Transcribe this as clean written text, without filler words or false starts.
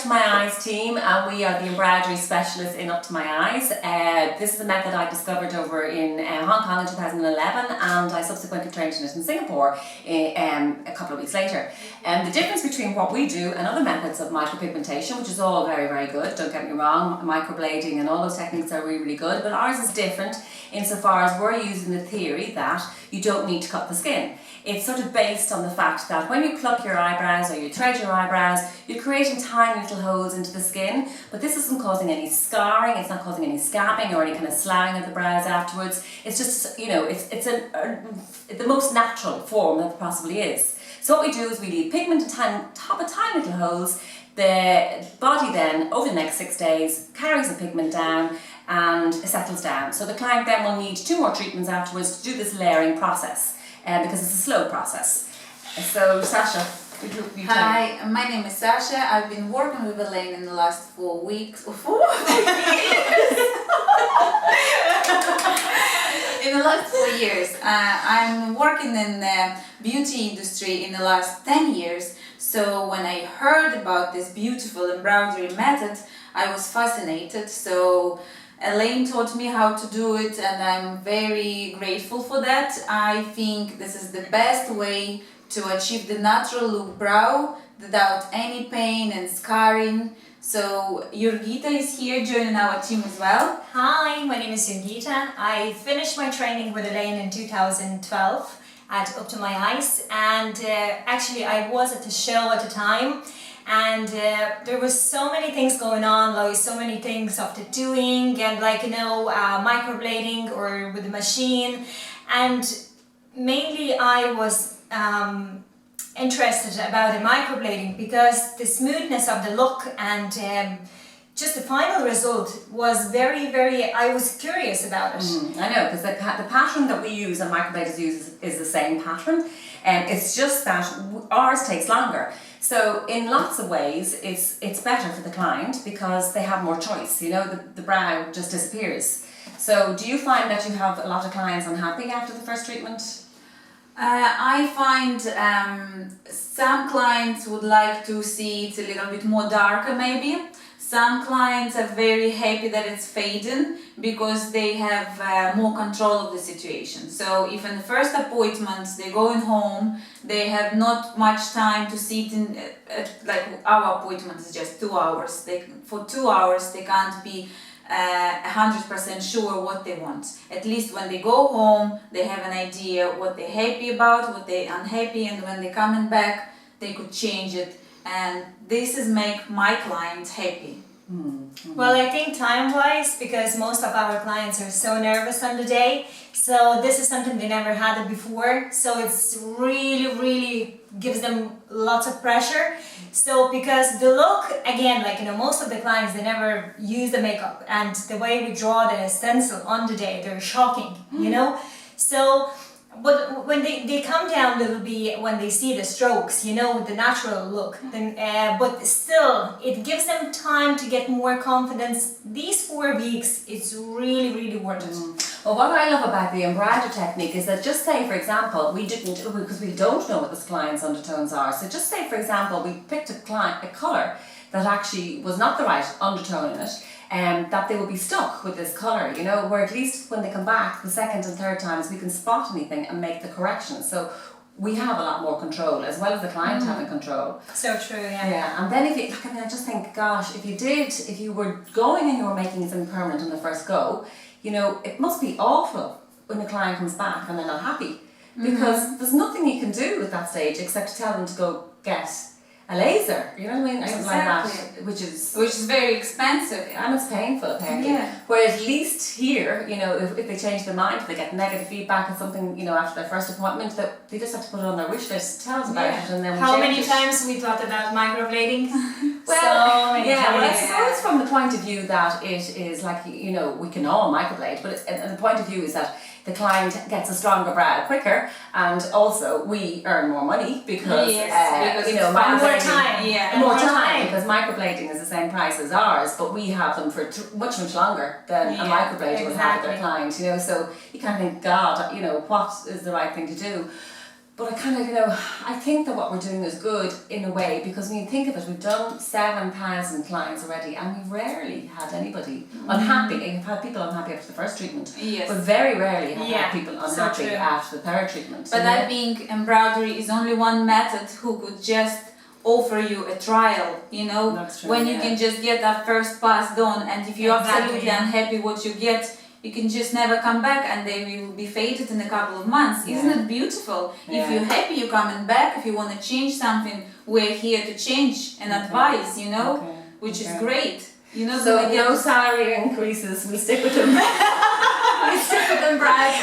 Up to My Eyes team, and we are the emBrowdery specialists in Up to My Eyes. This is a method I discovered over in Hong Kong in 2011, and I subsequently trained in it in Singapore a couple of weeks later. The difference between what we do and other methods of micropigmentation, which is all very, very good, don't get me wrong, microblading and all those techniques are really, really good, but ours is different insofar as we're using the theory that you don't need to cut the skin. It's sort of based on the fact that when you pluck your eyebrows or you thread your eyebrows, you're creating tiny little holes into the skin, but this isn't causing any scarring, it's not causing any scabbing or any kind of sloughing of the brows afterwards. It's just, you know, it's the most natural form that there possibly is. So what we do is we leave pigment on top of tiny little holes. The body then, over the next 6 days, carries the pigment down and settles down. So the client then will need 2 more treatments afterwards to do this layering process. Because it's a slow process. So Sasha, you Hi, my name is Sasha. I've been working with Elaine in the last 4 weeks, or 4 in the last 4 years. I'm working in the beauty industry in the last 10 years. So when I heard about this beautiful emBrowdery method, I was fascinated. So Elaine taught me how to do it, and I'm very grateful for that. I think this is the best way to achieve the natural look brow without any pain and scarring. So Jurgita is here joining our team as well. Hi, my name is Jurgita. I finished my training with Elaine in 2012 at Up to My Eyes, and actually I was at the show at the time. And there was so many things going on, like so many things of the doing, and like, you know, microblading or with the machine. And mainly I was interested about the microblading because the smoothness of the look and just the final result was very, I was curious about it. I know, because the pattern that we use and microbladers use is the same pattern. It's just that ours takes longer. So in lots of ways, it's better for the client because they have more choice. You know, the brow just disappears. So do you find that you have a lot of clients unhappy after the first treatment? I find some clients would like to see it a little bit more darker maybe. Some clients are very happy that it's fading because they have more control of the situation. So if in the first appointment they're going home, they have not much time to sit in, like our appointment is just 2 hours. For 2 hours they can't be 100% sure what they want. At least when they go home, they have an idea what they're happy about, what they're unhappy, and when they're coming back, they could change it. And this is make my clients happy. Well, I think time-wise, because most of our clients are so nervous on the day, so this is something they never had it before, so it's really gives them lots of pressure. So because the look, again, like, you know, most of the clients, they never use the makeup, and the way we draw the stencil on the day, they're shocking, you know. So but when they come down, little bit when they see the strokes, you know, the natural look, then but still it gives them time to get more confidence. These 4 weeks, it's really worth it. Well, what I love about the emBrowdery technique is that, just say for example, because we don't know what this client's undertones are, so just say for example we picked a colour that actually was not the right undertone in it, that they will be stuck with this colour, you know, where at least when they come back the second and third times we can spot anything and make the corrections. So we have a lot more control as well as the client having control. So true, yeah. Yeah, and then if you, I mean, I just think, gosh, if you were going and you were making something permanent on the first go, you know, it must be awful when the client comes back and they're not happy, because there's nothing you can do at that stage except to tell them to go get a laser, you know what I mean? Something like that, which is very expensive. And it's painful apparently. Yeah. Whereas at least here, you know, if they change their mind, if they get negative feedback on something, you know, after their first appointment, that they just have to put it on their wish list, tell us about it, and then we How change many it. times we thought about microblading? Well, so many yeah, times. well, I suppose from the point of view that it is like, you know, we can all microblade, but and the point of view is that the client gets a stronger brow quicker, and also we earn more money because, because you know, more time. Yeah, more time, because microblading is the same price as ours, but we have them for much longer than a microblader would have with their client, you know. So you kind of think, God, you know, what is the right thing to do? But I kind of, I think that what we're doing is good in a way, because when you think of it, we've done 7,000 clients already, and we've rarely had anybody unhappy. We've had people unhappy after the first treatment, Yes. but very rarely have had people so unhappy true. after the third treatment. But I think emBrowdery is only one method who could just offer you a trial, That's true, when you yeah. can just get that first pass done, and if you're Exactly, absolutely yeah. unhappy what you get, you can just never come back and they will be faded in a couple of months. Isn't Yeah. it beautiful? Yeah. If you're happy, you're coming back. If you want to change something, we're here to change and advise, Okay, which is okay. great. You're not So gonna get no salary increases, we stick with them. We stick with them, Brad.